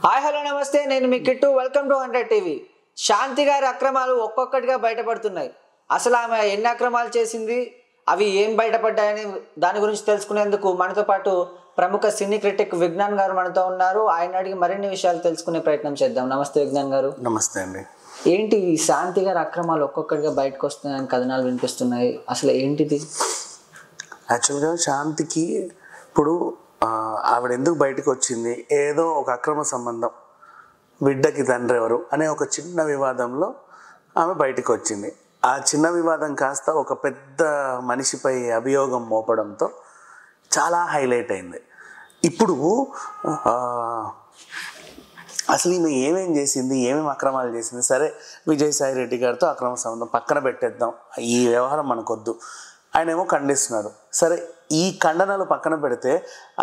Hi hello నమస్తే, నేను మీ Kittu. Welcome to 100 TV. Shanti గారి అక్రమాలు ఒక్కొక్కటిగా బయటపడుతున్నాయి. అసలు ఆమె ఎన్ని అక్రమాలు చేసింది, అవి ఏం బయటపడ్డాయని దాని గురించి తెలుసుకునేందుకు మనతో పాటు ప్రముఖ సినీ క్రిటిక్ విజ్ఞాన్ గారు మనతో ఉన్నారు. ఆయన అడిగి మరిన్ని విషయాలు తెలుసుకునే ప్రయత్నం చేద్దాం. నమస్తే విజ్ఞాన్ గారు. నమస్తే అండి. ఏంటి ఈ శాంతి గారి అక్రమాలు ఒక్కొక్కటిగా బయటకు వస్తున్నాయని కథనాలు వినిపిస్తున్నాయి, అసలు ఏంటిది? యాక్చువల్గా శాంతికి ఇప్పుడు ఆవిడ ఎందుకు బయటకు వచ్చింది, ఏదో ఒక అక్రమ సంబంధం, బిడ్డకి తండ్రి ఎవరు అనే ఒక చిన్న వివాదంలో ఆమె బయటకు వచ్చింది. ఆ చిన్న వివాదం కాస్త ఒక పెద్ద మనిషిపై అభియోగం మోపడంతో చాలా హైలైట్ అయింది. ఇప్పుడు అసలు ఈమె ఏమేం చేసింది, ఏమేమి అక్రమాలు చేసింది, సరే విజయసాయి రెడ్డి గారితో అక్రమ సంబంధం పక్కన పెట్టేద్దాం, ఈ వ్యవహారం మనకొద్దు. ఆయన ఏమో ఖండిస్తున్నారు. సరే, ఈ ఖండనలు పక్కన పెడితే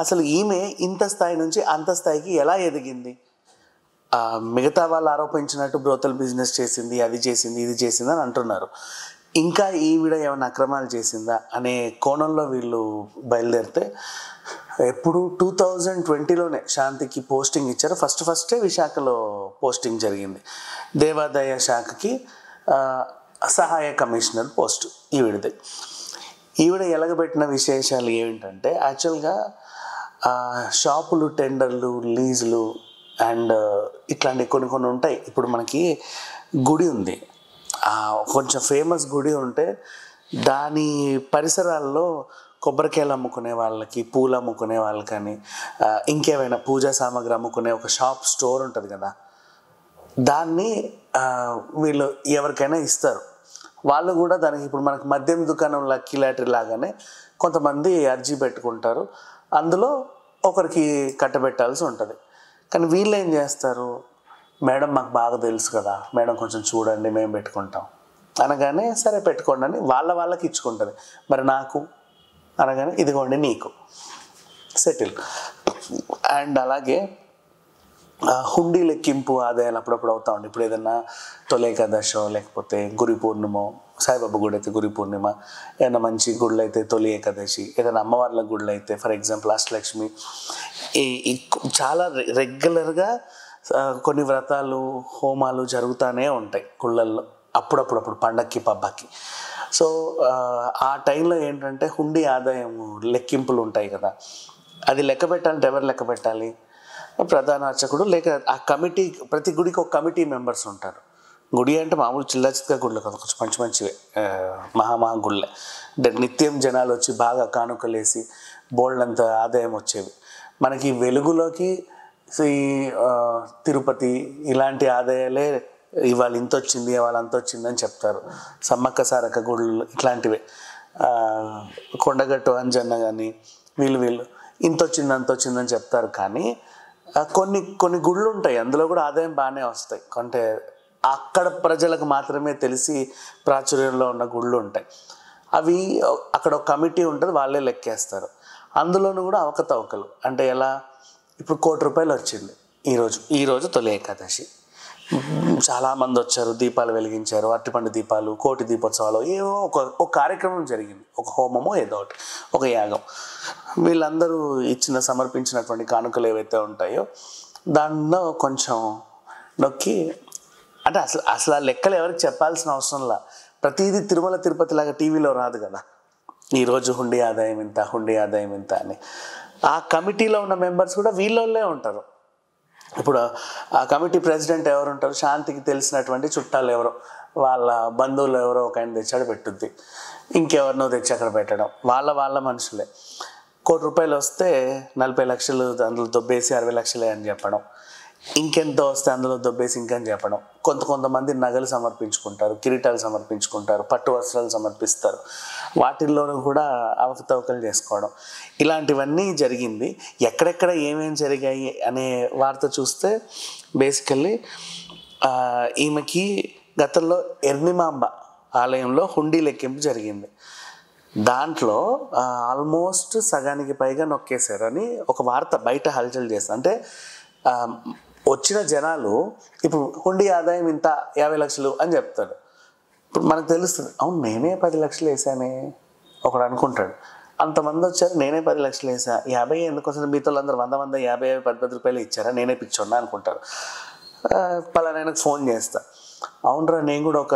అసలు ఈమె ఇంత స్థాయి నుంచి అంత స్థాయికి ఎలా ఎదిగింది? మిగతా వాళ్ళు ఆరోపించినట్టు బ్రోతల్ బిజినెస్ చేసింది, అది చేసింది, ఇది చేసింది అని అంటున్నారు. ఇంకా ఈవిడ ఏమైనా అక్రమాలు చేసిందా అనే కోణంలో వీళ్ళు బయలుదేరితే, ఎప్పుడు 2020లోనే శాంతికి పోస్టింగ్ ఇచ్చారు. ఫస్టే విశాఖలో పోస్టింగ్ జరిగింది. దేవాదాయ శాఖకి సహాయ కమిషనర్ పోస్ట్ ఈవిడది. ఈవిడ ఎలగబెట్టిన విశేషాలు ఏమిటంటే, యాక్చువల్గా షాపులు, టెండర్లు, లీజులు అండ్ ఇట్లాంటి కొన్ని ఉంటాయి. ఇప్పుడు మనకి గుడి ఉంది, కొంచెం ఫేమస్ గుడి ఉంటే దాని పరిసరాల్లో కొబ్బరికాయలు అమ్ముకునే వాళ్ళకి, పూలు అమ్ముకునే వాళ్ళకని, ఇంకేమైనా పూజా సామాగ్రి అమ్ముకునే ఒక స్టోర్ ఉంటుంది కదా, దాన్ని వీళ్ళు ఎవరికైనా ఇస్తారు. వాళ్ళు కూడా దానికి ఇప్పుడు మనకు మద్యం దుకాణం లక్కీ లాటరీ లాగానే కొంతమంది అర్జీ పెట్టుకుంటారు, అందులో ఒకరికి కట్టబెట్టాల్సి ఉంటుంది. కానీ వీళ్ళు ఏం చేస్తారు, మేడం మాకు బాగా తెలుసు కదా మేడం, కొంచెం చూడండి మేము పెట్టుకుంటాం అనగానే సరే పెట్టుకోండి అని వాళ్ళకి ఇచ్చుకుంటుంది. మరి నాకు అనగానే ఇదిగోండి నీకు, సెటిల్. అండ్ అలాగే హుండీ లెక్కింపు ఆదాయాలు అప్పుడప్పుడు అవుతా ఉండి, ఇప్పుడు ఏదన్నా తొలి ఏకాదశో లేకపోతే గురి పూర్ణిమో, సాయిబాబా గుడి అయితే గురి పూర్ణిమ, ఏదైనా మంచి గుళ్ళు అయితే తొలి ఏకాదశి, ఏదైనా అమ్మవార్ల గుళ్ళు అయితే ఫర్ ఎగ్జాంపుల్ అష్టలక్ష్మి, చాలా రెగ్యులర్గా కొన్ని వ్రతాలు, హోమాలు జరుగుతూనే ఉంటాయి గుళ్ళల్లో అప్పుడప్పుడు పండక్కి పబ్బకి. సో ఆ టైంలో ఏంటంటే హుండీ ఆదాయం లెక్కింపులు ఉంటాయి కదా, అది లెక్క పెట్టాలంటే ఎవరు లెక్క పెట్టాలి? ప్రధాన అర్చకుడు, లేక ఆ కమిటీ. ప్రతి గుడికి ఒక కమిటీ మెంబర్స్ ఉంటారు. గుడి అంటే మామూలు చిల్లచిత్గా గుళ్ళు కదా, కొంచెం మంచివే, మహా గుళ్ళే. అంటే నిత్యం జనాలు వచ్చి బాగా కానుకలేసి బోల్డంత ఆదాయం వచ్చేవి. మనకి వెలుగులోకి ఈ తిరుపతి ఇలాంటి ఆదాయాలే ఇవాళ ఇంత వచ్చింది, ఇవాళ అంత వచ్చింది అని చెప్తారు. సమ్మక్క సారక్క గుళ్ళు ఇట్లాంటివే, కొండగట్టు అంజన్న కానీ వీళ్ళు ఇంత వచ్చింది అంత వచ్చిందని చెప్తారు. కానీ కొన్ని గుళ్ళు ఉంటాయి, అందులో కూడా ఆదాయం బాగానే వస్తాయి. అంటే అక్కడ ప్రజలకు మాత్రమే తెలిసి ప్రాచుర్యంలో ఉన్న గుళ్ళు ఉంటాయి. అవి అక్కడ ఒక కమిటీ ఉంటుంది, వాళ్ళే లెక్కేస్తారు. అందులోనూ కూడా అవకతవకలు. అంటే ఎలా, ఇప్పుడు ₹1,00,00,000 వచ్చింది ఈరోజు తొలి ఏకాదశి, చాలామంది వచ్చారు, దీపాలు వెలిగించారు, అరటిపండు దీపాలు, కోటి దీపోత్సవాలు, ఏవో ఒక కార్యక్రమం జరిగింది, ఒక హోమమో ఏదో ఒకటి, ఒక యాగం. వీళ్ళందరూ సమర్పించినటువంటి కానుకలు ఏవైతే ఉంటాయో దానిలో కొంచెం నొక్కి, అంటే అసలు ఆ లెక్కలు ఎవరికి చెప్పాల్సిన అవసరంలా, ప్రతిదీ తిరుమల తిరుపతి లాగా టీవీలో రాదు కదా, ఈరోజు హుండీ ఆదాయం ఇంత అని. ఆ కమిటీలో ఉన్న మెంబర్స్ కూడా వీళ్ళోళ్ళే ఉంటారు. ఇప్పుడు ఆ కమిటీ ప్రెసిడెంట్ ఎవరు ఉంటారు, శాంతికి తెలిసినటువంటి చుట్టాలు ఎవరో, వాళ్ళ బంధువులు ఎవరో ఒక ఆయన తెచ్చాడు పెట్టుద్ది, ఇంకెవరినో తెచ్చి అక్కడ పెట్టడం, వాళ్ళ మనుషులే. ₹1,00,00,000 వస్తే 40 లక్షలు అందులో దొబ్బేసి 60 లక్షలే అని చెప్పడం, ఇంకెంతో వస్తే అందులో దొబ్బేసి ఇంకని చెప్పడం. కొంతమంది నగలు సమర్పించుకుంటారు, కిరీటాలు సమర్పించుకుంటారు, పట్టు వస్త్రాలు సమర్పిస్తారు, వాటిల్లోనూ కూడా అవకతవకలు చేసుకోవడం, ఇలాంటివన్నీ జరిగింది. ఎక్కడెక్కడ ఏమేం జరిగాయి అనే వార్త చూస్తే బేసికల్లీ ఈమెకి గతంలో ఎర్నిమాంబ ఆలయంలో హుండీ లెక్కింపు జరిగింది. దాంట్లో ఆల్మోస్ట్ సగానికి పైగా నొక్కేశారని ఒక వార్త బయట హల్చల్ చేస్తారు. అంటే వచ్చిన జనాలు ఇప్పుడు హుండీ ఆదాయం ఇంత 50 లక్షలు అని చెప్తాడు. ఇప్పుడు మనకు తెలుస్తుంది, అవును నేనే 10 లక్షలు వేసానే ఒకడు అనుకుంటాడు. అంతమంది వచ్చారు, నేనే 10 లక్షలు వేసా, 50 ఎందుకు వస్తుంది, మిగతా వాళ్ళందరూ 100 50 10 రూపాయలు ఇచ్చారా, నేనే పిచ్చోన్నా అనుకుంటారు. పలానాయనకు ఫోన్ చేస్తా, అవునరా నేను కూడా ఒక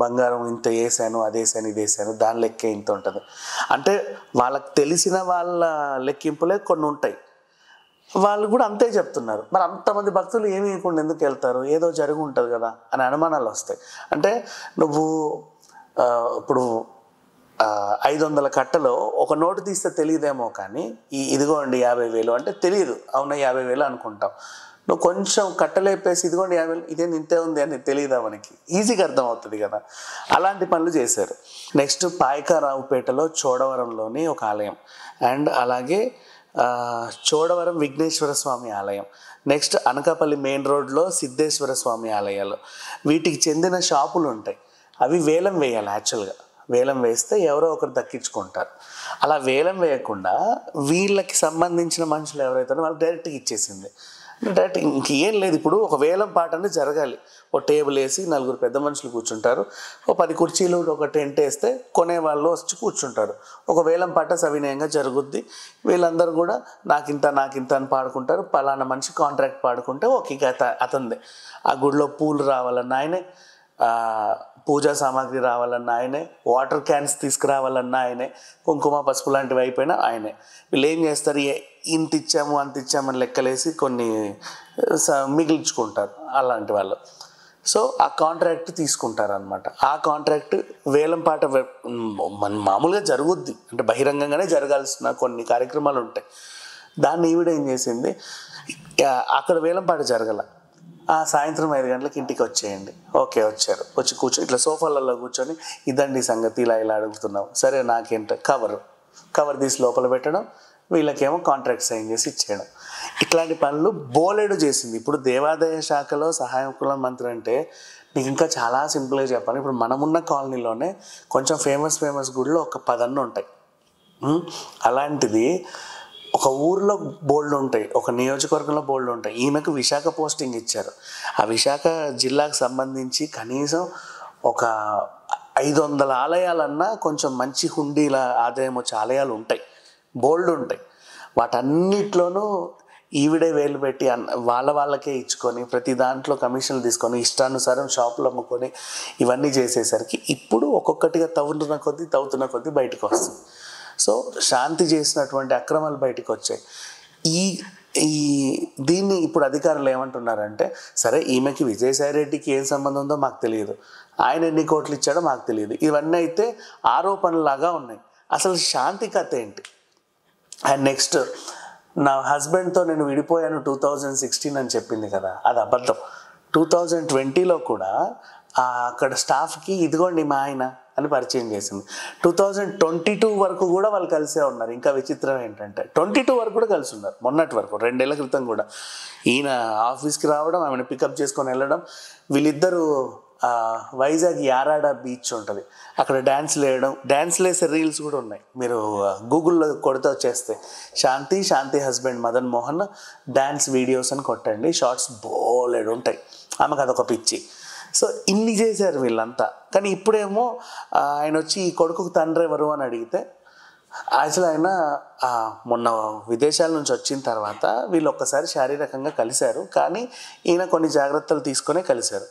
బంగారం ఇంత వేసాను, అది వేసాను, ఇది వేసాను, దాని లెక్కే ఇంత ఉంటుంది. అంటే వాళ్ళకి తెలిసిన వాళ్ళ లెక్కింపులే కొన్ని ఉంటాయి, వాళ్ళు కూడా అంతే చెప్తున్నారు. మరి అంతమంది భక్తులు ఏమి ఇవ్వకుండా ఎందుకు వెళ్తారు, ఏదో జరిగి ఉంటుంది కదా అని అనుమానాలు వస్తాయి. అంటే నువ్వు ఇప్పుడు 500 కట్టలో ఒక నోటు తీస్తే తెలియదేమో, కానీ ఇదిగోండి 50,000 అంటే తెలియదు, అవునా 50,000 అనుకుంటాం. నువ్వు కొంచెం కట్టలేపేసి ఇదిగోండి 50,000 ఇదేం ఇంతే ఉంది అని తెలియదా, మనకి ఈజీగా అర్థమవుతుంది కదా. అలాంటి పనులు చేశారు. నెక్స్ట్ పాయకారావుపేటలో చోడవరంలోని ఒక ఆలయం, అండ్ అలాగే చోడవరం విఘ్నేశ్వర స్వామి ఆలయం, నెక్స్ట్ అనకాపల్లి మెయిన్ రోడ్లో సిద్ధేశ్వర స్వామి ఆలయాలు, వీటికి చెందిన షాపులు ఉంటాయి. అవి వేలం వేయాలి. యాక్చువల్గా వేలం వేస్తే ఎవరో ఒకరు దక్కించుకుంటారు. అలా వేలం వేయకుండా వీళ్ళకి సంబంధించిన మనుషులు ఎవరైతే వాళ్ళు డైరెక్ట్గా ఇచ్చేసింది. డైరెక్ట్ ఇంకేం లేదు. ఇప్పుడు ఒక వేలం పాట అనేది జరగాలి. ఒక టేబుల్ వేసి 4 పెద్ద మనుషులు కూర్చుంటారు, ఒక 10 కుర్చీలు, ఒక టెంట్ వేస్తే కొనేవాళ్ళు వచ్చి కూర్చుంటారు. ఒక వేలం పాట సవినయంగా జరుగుద్ది. వీళ్ళందరూ కూడా నాకింత అని పాడుకుంటారు. పలానా మనిషి కాంట్రాక్ట్ పాడుకుంటే ఓకే, అతందే. ఆ గుడిలో పూలు రావాలన్న ఆయనే, పూజా సామాగ్రి రావాలన్నా ఆయనే, వాటర్ క్యాన్స్ తీసుకురావాలన్నా ఆయనే, కుంకుమ పసుపు లాంటివి అయిపోయినా ఆయనే. వీళ్ళు ఏం చేస్తారు, ఇంత ఇచ్చాము అంత ఇచ్చామని లెక్కలేసి కొన్ని మిగిల్చుకుంటారు అలాంటి వాళ్ళు. సో ఆ కాంట్రాక్ట్ తీసుకుంటారు అనమాట. ఆ కాంట్రాక్ట్ వేలం పాట మామూలుగా జరుగుద్ది, అంటే బహిరంగంగానే జరగాల్సిన కొన్ని కార్యక్రమాలు ఉంటాయి. దాన్ని ఈవిడ ఏం చేసింది, అక్కడ వేలం పాట జరగల, సాయంత్రం 5 గంటలకు ఇంటికి వచ్చేయండి. ఓకే, వచ్చారు. వచ్చి కూర్చొని ఇట్లా సోఫాలలో కూర్చొని ఇదండి సంగతి, ఇలా అడుగుతున్నాం. సరే నాకేంట, కవర్ తీసి లోపల పెట్టడం, వీళ్ళకేమో కాంట్రాక్ట్ సైన్ చేసి ఇచ్చేయడం. ఇట్లాంటి పనులు బోలెడు చేసింది. ఇప్పుడు దేవాదాయ శాఖలో సహాయకుల మంత్రి అంటే నీకు ఇంకా చాలా సింపుల్గా చెప్పాలి. ఇప్పుడు మనమున్న కాలనీలోనే కొంచెం ఫేమస్ గుడిలో ఒక 10 అన్న ఉంటాయి. అలాంటిది ఒక ఊర్లో బోల్డ్ ఉంటాయి, ఒక నియోజకవర్గంలో బోల్డ్ ఉంటాయి. ఈమెకు విశాఖ పోస్టింగ్ ఇచ్చారు. ఆ విశాఖ జిల్లాకు సంబంధించి కనీసం ఒక 500 ఆలయాలన్నా కొంచెం మంచి హుండీల ఆదాయం వచ్చే ఆలయాలు ఉంటాయి, బోల్డ్ ఉంటాయి. వాటన్నిటిలోనూ ఈవిడే వేలు పెట్టి వాళ్ళకే ఇచ్చుకొని ప్రతి దాంట్లో కమిషన్లు తీసుకొని ఇష్టానుసారం షాపులు అమ్ముకొని ఇవన్నీ చేసేసరికి ఇప్పుడు ఒక్కొక్కటిగా తవ్వుతున్న కొద్దీ బయటకు వస్తుంది. సో శాంతి చేసినటువంటి అక్రమాలు బయటకు వచ్చాయి. దీన్ని ఇప్పుడు అధికారులు ఏమంటున్నారంటే, సరే ఈమెకి విజయసాయిరెడ్డికి ఏం సంబంధం ఉందో మాకు తెలియదు, ఆయన ఎన్ని కోట్లు ఇచ్చాడో మాకు తెలియదు, ఇవన్నీ అయితే ఆరోపణలాగా ఉన్నాయి. అసలు శాంతి కథ ఏంటి? అండ్ నెక్స్ట్, నా హస్బెండ్తో నేను విడిపోయాను 2016 అని చెప్పింది కదా, అది అబద్ధం. 2020లో కూడా అక్కడ స్టాఫ్కి ఇదిగోండి మా ఆయన అని పరిచయం చేసింది. 2022 వరకు కూడా వాళ్ళు కలిసే ఉన్నారు. ఇంకా విచిత్రం ఏంటంటే 22 వరకు కూడా కలిసి ఉన్నారు. మొన్నటి వరకు 2 ఏళ్ల క్రితం కూడా ఈయన ఆఫీస్కి రావడం, ఆమెను పికప్ చేసుకొని వెళ్ళడం. వీళ్ళిద్దరూ వైజాగ్ యారాడ బీచ్ ఉంటుంది, అక్కడ డ్యాన్స్లు వేసే రీల్స్ కూడా ఉన్నాయి. మీరు గూగుల్లో కొడితే వచ్చేస్తే Shanti husband Madan Mohan dance videos అని కొట్టండి, షార్ట్స్ బోలెడు ఉంటాయి. ఆమెకు అదొక పిచ్చి. సో ఇన్ని చేశారు వీళ్ళంతా. కానీ ఇప్పుడేమో ఆయన వచ్చి ఈ కొడుకుకు తండ్రి ఎవరు అని అడిగితే, అసలు ఆయన మొన్న విదేశాల నుంచి వచ్చిన తర్వాత వీళ్ళు ఒక్కసారి శారీరకంగా కలిశారు, కానీ ఈయన కొన్ని జాగ్రత్తలు తీసుకొనే కలిశారు.